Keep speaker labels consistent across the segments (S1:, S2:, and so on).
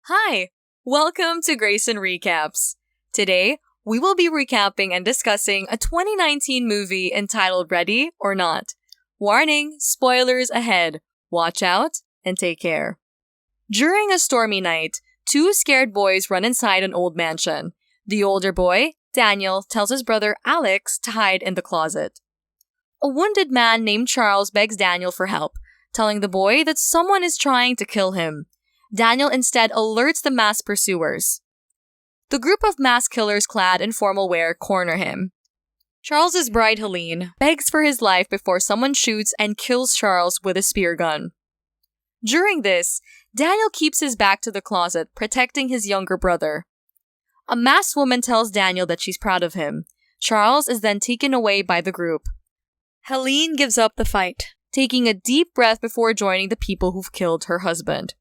S1: Hi! Welcome to Grayson Recaps. Today, we will be recapping and discussing a 2019 movie entitled Ready or Not. Warning, spoilers ahead. Watch out and take care. During a stormy night, two scared boys run inside an old mansion. The older boy, Daniel, tells his brother Alex to hide in the closet. A wounded man named Charles begs Daniel for help, telling the boy that someone is trying to kill him. Daniel instead alerts the masked pursuers. The group of masked killers clad in formal wear corner him. Charles's bride Helene begs for his life before someone shoots and kills Charles with a spear gun. During this, Daniel keeps his back to the closet, protecting his younger brother. A masked woman tells Daniel that she's proud of him. Charles is then taken away by the group. Helene gives up the fight, taking a deep breath before joining the people who've killed her husband.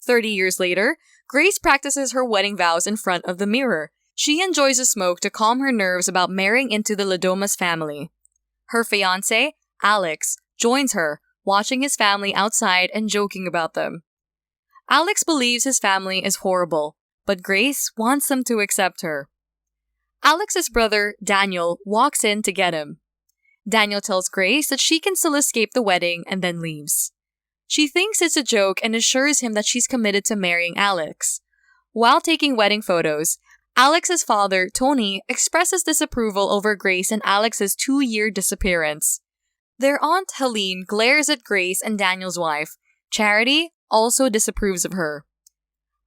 S1: 30 years later, Grace practices her wedding vows in front of the mirror. She enjoys a smoke to calm her nerves about marrying into the Ladomas family. Her fiancé, Alex, joins her, watching his family outside and joking about them. Alex believes his family is horrible, but Grace wants them to accept her. Alex's brother, Daniel, walks in to get him. Daniel tells Grace that she can still escape the wedding and then leaves. She thinks it's a joke and assures him that she's committed to marrying Alex. While taking wedding photos, Alex's father, Tony, expresses disapproval over Grace and Alex's 2-year disappearance. Their aunt, Helene, glares at Grace and Daniel's wife. Charity also disapproves of her.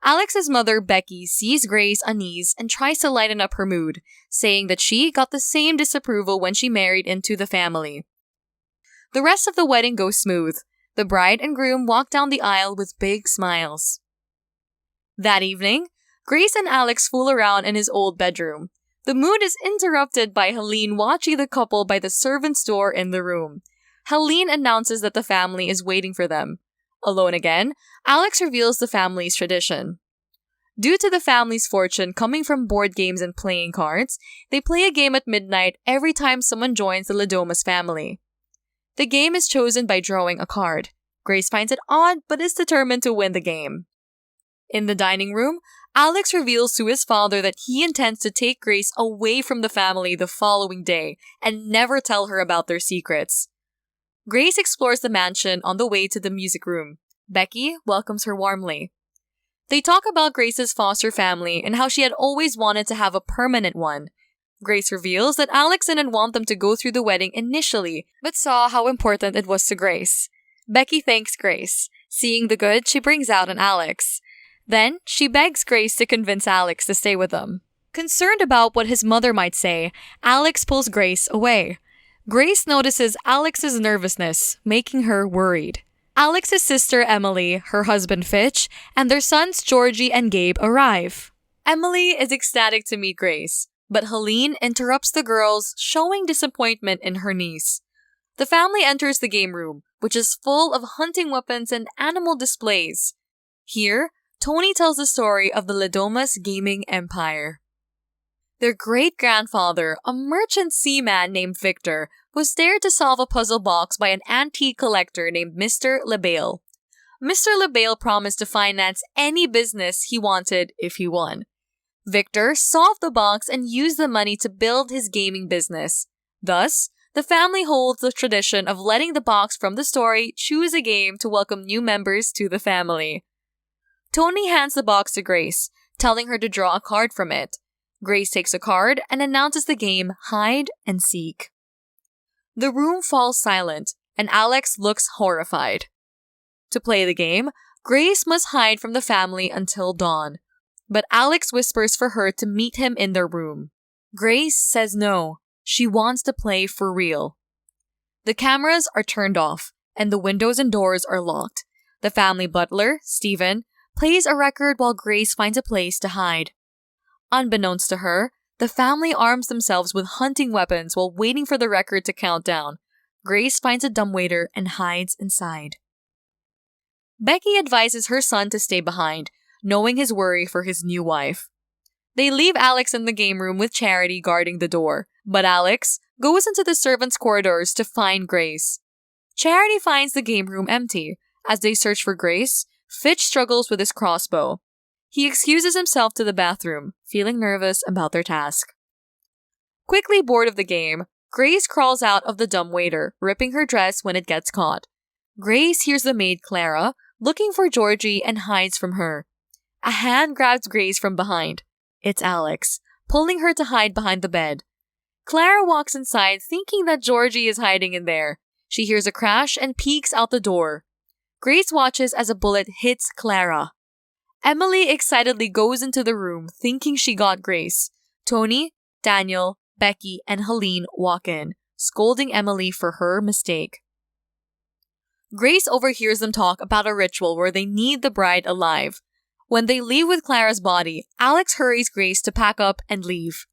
S1: Alex's mother, Becky, sees Grace uneasy and tries to lighten up her mood, saying that she got the same disapproval when she married into the family. The rest of the wedding goes smooth. The bride and groom walk down the aisle with big smiles. That evening, Grace and Alex fool around in his old bedroom. The mood is interrupted by Helene watching the couple by the servant's door in the room. Helene announces that the family is waiting for them. Alone again, Alex reveals the family's tradition. Due to the family's fortune coming from board games and playing cards, they play a game at midnight every time someone joins the Ladomas family. The game is chosen by drawing a card. Grace finds it odd but is determined to win the game. In the dining room, Alex reveals to his father that he intends to take Grace away from the family the following day and never tell her about their secrets. Grace explores the mansion on the way to the music room. Becky welcomes her warmly. They talk about Grace's foster family and how she had always wanted to have a permanent one. Grace reveals that Alex didn't want them to go through the wedding initially, but saw how important it was to Grace. Becky thanks Grace, seeing the good she brings out in Alex. Then, she begs Grace to convince Alex to stay with them. Concerned about what his mother might say, Alex pulls Grace away. Grace notices Alex's nervousness, making her worried. Alex's sister Emily, her husband Fitch, and their sons Georgie and Gabe arrive. Emily is ecstatic to meet Grace, but Helene interrupts the girls, showing disappointment in her niece. The family enters the game room, which is full of hunting weapons and animal displays. Here, Tony tells the story of the Ladomas gaming empire. Their great-grandfather, a merchant seaman named Victor, was dared to solve a puzzle box by an antique collector named Mr. LeBale. Mr. LeBale promised to finance any business he wanted if he won. Victor solved the box and used the money to build his gaming business. Thus, the family holds the tradition of letting the box from the story choose a game to welcome new members to the family. Tony hands the box to Grace, telling her to draw a card from it. Grace takes a card and announces the game Hide and Seek. The room falls silent, and Alex looks horrified. To play the game, Grace must hide from the family until dawn. But Alex whispers for her to meet him in their room. Grace says no, she wants to play for real. The cameras are turned off, and the windows and doors are locked. The family butler, Stephen, plays a record while Grace finds a place to hide. Unbeknownst to her, the family arms themselves with hunting weapons while waiting for the record to count down. Grace finds a dumbwaiter and hides inside. Becky advises her son to stay behind, knowing his worry for his new wife. They leave Alex in the game room with Charity guarding the door, but Alex goes into the servants' corridors to find Grace. Charity finds the game room empty. As they search for Grace, Fitch struggles with his crossbow. He excuses himself to the bathroom, feeling nervous about their task. Quickly bored of the game, Grace crawls out of the dumbwaiter, ripping her dress when it gets caught. Grace hears the maid Clara looking for Georgie and hides from her. A hand grabs Grace from behind. It's Alex, pulling her to hide behind the bed. Clara walks inside thinking that Georgie is hiding in there. She hears a crash and peeks out the door. Grace watches as a bullet hits Clara. Emily excitedly goes into the room thinking she got Grace. Tony, Daniel, Becky, and Helene walk in, scolding Emily for her mistake. Grace overhears them talk about a ritual where they need the bride alive. When they leave with Clara's body, Alex hurries Grace to pack up and leave.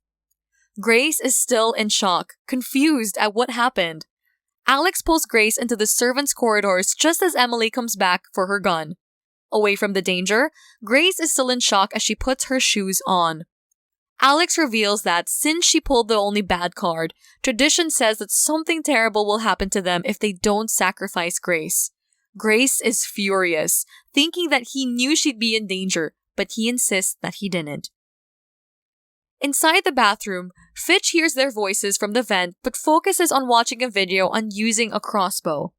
S1: Grace is still in shock, confused at what happened. Alex pulls Grace into the servants' corridors just as Emily comes back for her gun. Away from the danger, Grace is still in shock as she puts her shoes on. Alex reveals that since she pulled the only bad card, tradition says that something terrible will happen to them if they don't sacrifice Grace. Grace is furious, thinking that he knew she'd be in danger, but he insists that he didn't. Inside the bathroom, Fitch hears their voices from the vent but focuses on watching a video on using a crossbow.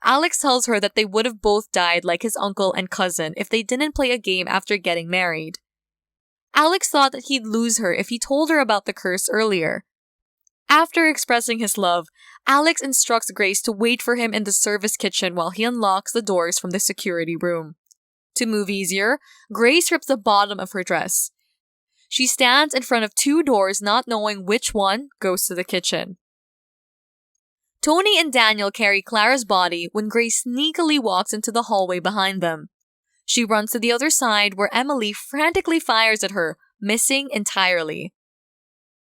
S1: Alex tells her that they would have both died like his uncle and cousin if they didn't play a game after getting married. Alex thought that he'd lose her if he told her about the curse earlier. After expressing his love, Alex instructs Grace to wait for him in the service kitchen while he unlocks the doors from the security room. To move easier, Grace rips the bottom of her dress. She stands in front of two doors not knowing which one goes to the kitchen. Tony and Daniel carry Clara's body when Grace sneakily walks into the hallway behind them. She runs to the other side where Emily frantically fires at her, missing entirely.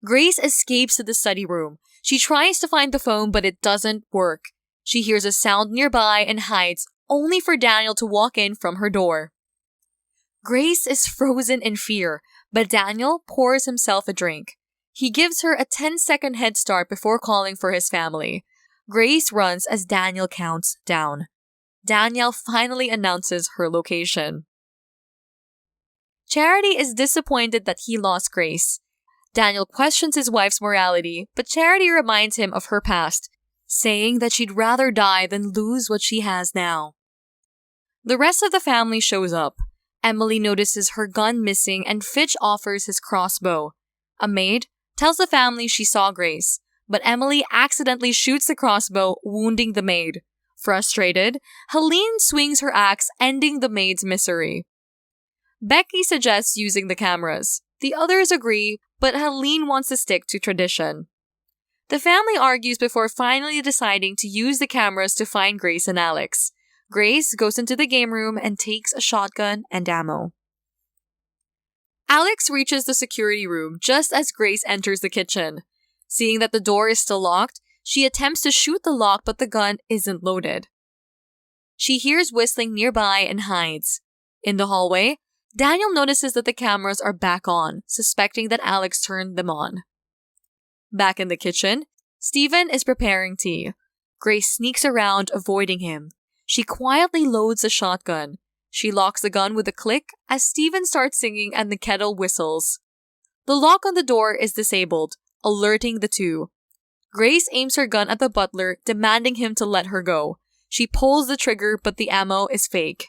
S1: Grace escapes to the study room. She tries to find the phone but it doesn't work. She hears a sound nearby and hides, only for Daniel to walk in from her door. Grace is frozen in fear, but Daniel pours himself a drink. He gives her a 10-second head start before calling for his family. Grace runs as Daniel counts down. Danielle finally announces her location. Charity is disappointed that he lost Grace. Daniel questions his wife's morality, but Charity reminds him of her past, saying that she'd rather die than lose what she has now. The rest of the family shows up. Emily notices her gun missing and Fitch offers his crossbow. A maid tells the family she saw Grace, but Emily accidentally shoots the crossbow, wounding the maid. Frustrated, Helene swings her axe, ending the maid's misery. Becky suggests using the cameras. The others agree, but Helene wants to stick to tradition. The family argues before finally deciding to use the cameras to find Grace and Alex. Grace goes into the game room and takes a shotgun and ammo. Alex reaches the security room just as Grace enters the kitchen. Seeing that the door is still locked, she attempts to shoot the lock but the gun isn't loaded. She hears whistling nearby and hides. In the hallway, Daniel notices that the cameras are back on, suspecting that Alex turned them on. Back in the kitchen, Stephen is preparing tea. Grace sneaks around, avoiding him. She quietly loads a shotgun. She locks the gun with a click as Stephen starts singing and the kettle whistles. The lock on the door is disabled, alerting the two. Grace aims her gun at the butler, demanding him to let her go. She pulls the trigger, but the ammo is fake.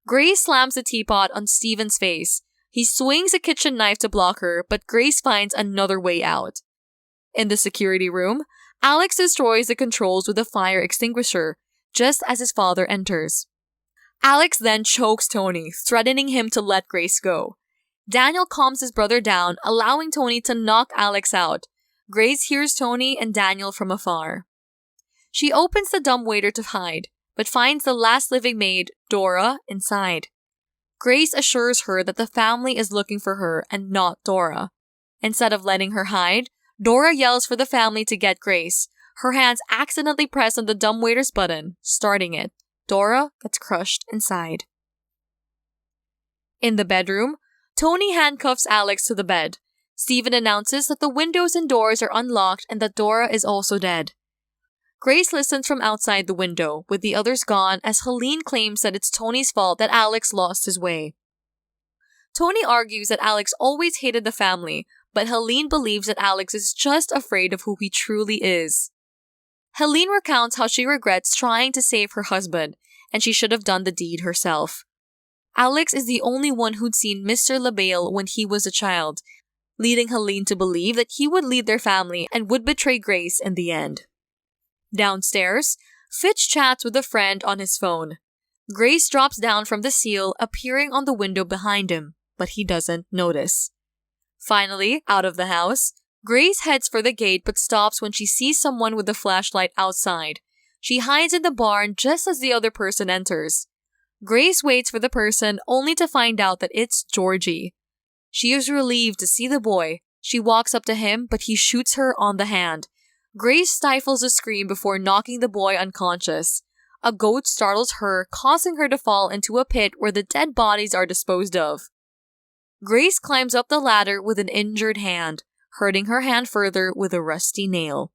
S1: Grace slams the teapot on Stephen's face. He swings a kitchen knife to block her, but Grace finds another way out. In the security room, Alex destroys the controls with a fire extinguisher, just as his father enters. Alex then chokes Tony, threatening him to let Grace go. Daniel calms his brother down, allowing Tony to knock Alex out. Grace hears Tony and Daniel from afar. She opens the dumbwaiter to hide, but finds the last living maid, Dora, inside. Grace assures her that the family is looking for her and not Dora. Instead of letting her hide, Dora yells for the family to get Grace. Her hands accidentally press on the dumbwaiter's button, starting it. Dora gets crushed inside. In the bedroom, Tony handcuffs Alex to the bed. Stephen announces that the windows and doors are unlocked and that Dora is also dead. Grace listens from outside the window, with the others gone, as Helene claims that it's Tony's fault that Alex lost his way. Tony argues that Alex always hated the family, but Helene believes that Alex is just afraid of who he truly is. Helene recounts how she regrets trying to save her husband, and she should have done the deed herself. Alex is the only one who'd seen Mr. LaBelle when he was a child, leading Helene to believe that he would lead their family and would betray Grace in the end. Downstairs, Fitch chats with a friend on his phone. Grace drops down from the sill, appearing on the window behind him, but he doesn't notice. Finally, out of the house, Grace heads for the gate but stops when she sees someone with a flashlight outside. She hides in the barn just as the other person enters. Grace waits for the person only to find out that it's Georgie. She is relieved to see the boy. She walks up to him, but he shoots her on the hand. Grace stifles a scream before knocking the boy unconscious. A goat startles her, causing her to fall into a pit where the dead bodies are disposed of. Grace climbs up the ladder with an injured hand, hurting her hand further with a rusty nail.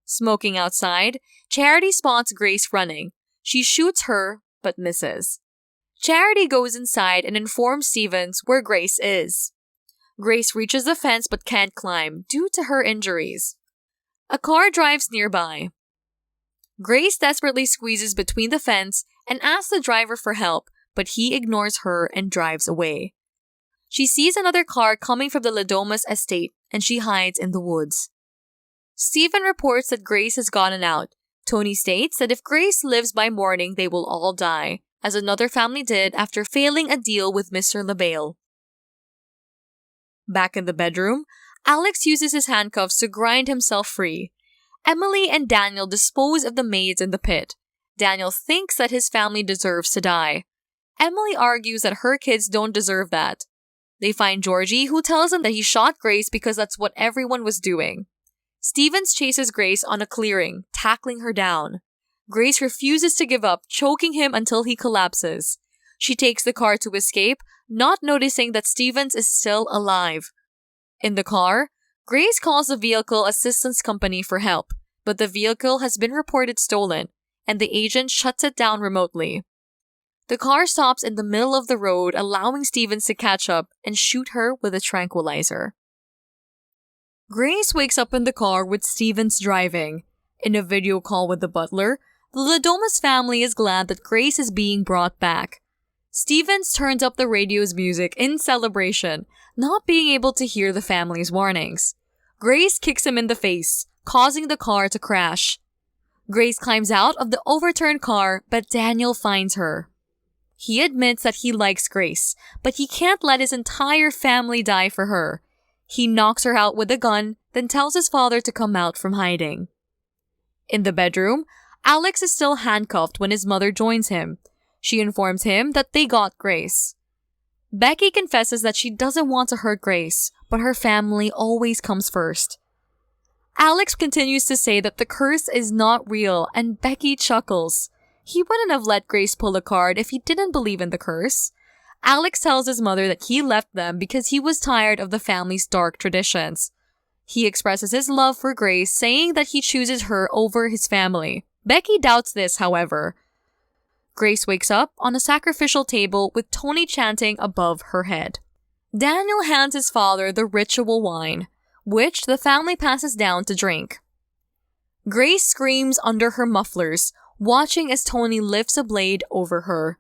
S1: Smoking outside, Charity spots Grace running. She shoots her, but misses. Charity goes inside and informs Stevens where Grace is. Grace reaches the fence but can't climb due to her injuries. A car drives nearby. Grace desperately squeezes between the fence and asks the driver for help, but he ignores her and drives away. She sees another car coming from the Ladomas estate and she hides in the woods. Steven reports that Grace has gotten out. Tony states that if Grace lives by morning, they will all die, as another family did after failing a deal with Mr. LaBelle. Back in the bedroom, Alex uses his handcuffs to grind himself free. Emily and Daniel dispose of the maids in the pit. Daniel thinks that his family deserves to die. Emily argues that her kids don't deserve that. They find Georgie, who tells them that he shot Grace because that's what everyone was doing. Stevens chases Grace on a clearing, tackling her down. Grace refuses to give up, choking him until he collapses. She takes the car to escape, not noticing that Stevens is still alive. In the car, Grace calls the vehicle assistance company for help, but the vehicle has been reported stolen, and the agent shuts it down remotely. The car stops in the middle of the road, allowing Stevens to catch up and shoot her with a tranquilizer. Grace wakes up in the car with Stevens driving. In a video call with the butler, the Ladomas family is glad that Grace is being brought back. Stevens turns up the radio's music in celebration, not being able to hear the family's warnings. Grace kicks him in the face, causing the car to crash. Grace climbs out of the overturned car, but Daniel finds her. He admits that he likes Grace, but he can't let his entire family die for her. He knocks her out with a gun, then tells his father to come out from hiding. In the bedroom, Alex is still handcuffed when his mother joins him. She informs him that they got Grace. Becky confesses that she doesn't want to hurt Grace, but her family always comes first. Alex continues to say that the curse is not real, and Becky chuckles. He wouldn't have let Grace pull a card if he didn't believe in the curse. Alex tells his mother that he left them because he was tired of the family's dark traditions. He expresses his love for Grace, saying that he chooses her over his family. Becky doubts this, however. Grace wakes up on a sacrificial table with Tony chanting above her head. Daniel hands his father the ritual wine, which the family passes down to drink. Grace screams under her mufflers, watching as Tony lifts a blade over her.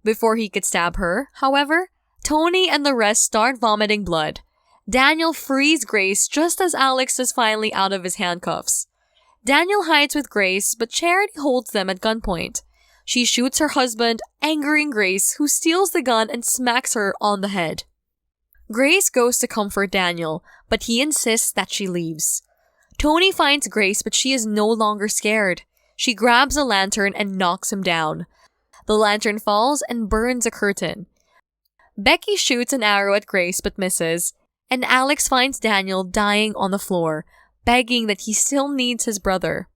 S1: Before he could stab her, however, Tony and the rest start vomiting blood. Daniel frees Grace just as Alex is finally out of his handcuffs. Daniel hides with Grace, but Charity holds them at gunpoint. She shoots her husband, angering Grace, who steals the gun and smacks her on the head. Grace goes to comfort Daniel, but he insists that she leaves. Tony finds Grace, but she is no longer scared. She grabs a lantern and knocks him down. The lantern falls and burns a curtain. Becky shoots an arrow at Grace but misses, and Alex finds Daniel dying on the floor, begging that he still needs his brother.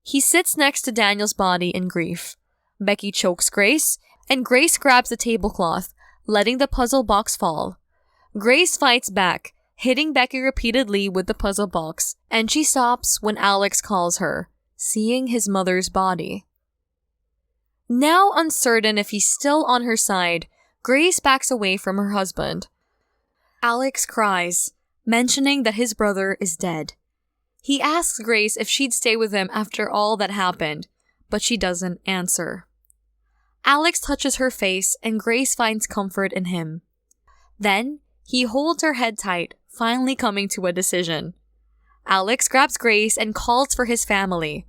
S1: He sits next to Daniel's body in grief. Becky chokes Grace, and Grace grabs the tablecloth, letting the puzzle box fall. Grace fights back, hitting Becky repeatedly with the puzzle box, and she stops when Alex calls her, seeing his mother's body. Now uncertain if he's still on her side, Grace backs away from her husband. Alex cries, mentioning that his brother is dead. He asks Grace if she'd stay with him after all that happened, but she doesn't answer. Alex touches her face and Grace finds comfort in him. Then, he holds her head tight, finally coming to a decision. Alex grabs Grace and calls for his family.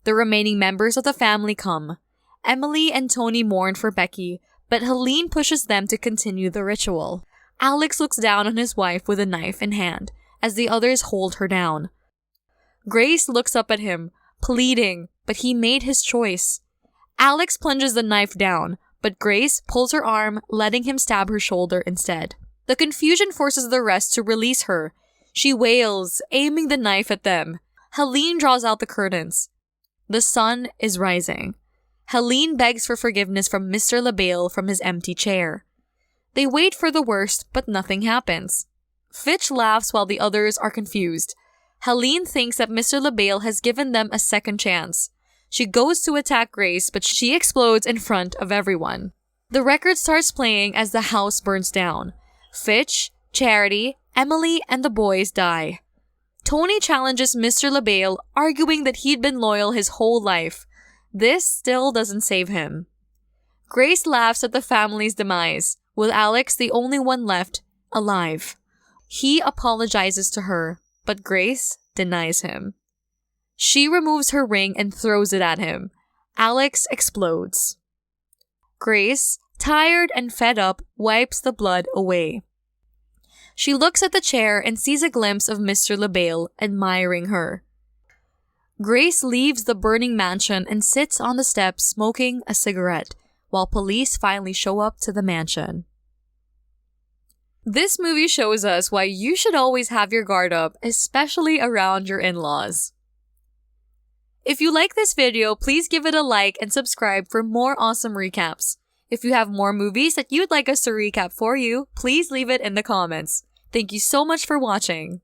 S1: The remaining members of the family come. Emily and Tony mourn for Becky, but Helene pushes them to continue the ritual. Alex looks down on his wife with a knife in hand, as the others hold her down. Grace looks up at him, pleading, but he made his choice. Alex plunges the knife down, but Grace pulls her arm, letting him stab her shoulder instead. The confusion forces the rest to release her. She wails, aiming the knife at them. Helene draws out the curtains. The sun is rising. Helene begs for forgiveness from Mr. LaBelle from his empty chair. They wait for the worst, but nothing happens. Fitch laughs while the others are confused. Helene thinks that Mr. LaBelle has given them a second chance. She goes to attack Grace, but she explodes in front of everyone. The record starts playing as the house burns down. Fitch, Charity, Emily, and the boys die. Tony challenges Mr. LaBelle, arguing that he'd been loyal his whole life. This still doesn't save him. Grace laughs at the family's demise, with Alex the only one left, alive. He apologizes to her, but Grace denies him. She removes her ring and throws it at him. Alex explodes. Grace, tired and fed up, wipes the blood away. She looks at the chair and sees a glimpse of Mr. LaBelle admiring her. Grace leaves the burning mansion and sits on the steps smoking a cigarette, while police finally show up to the mansion. This movie shows us why you should always have your guard up, especially around your in-laws. If you like this video, please give it a like and subscribe for more awesome recaps. If you have more movies that you'd like us to recap for you, please leave it in the comments. Thank you so much for watching.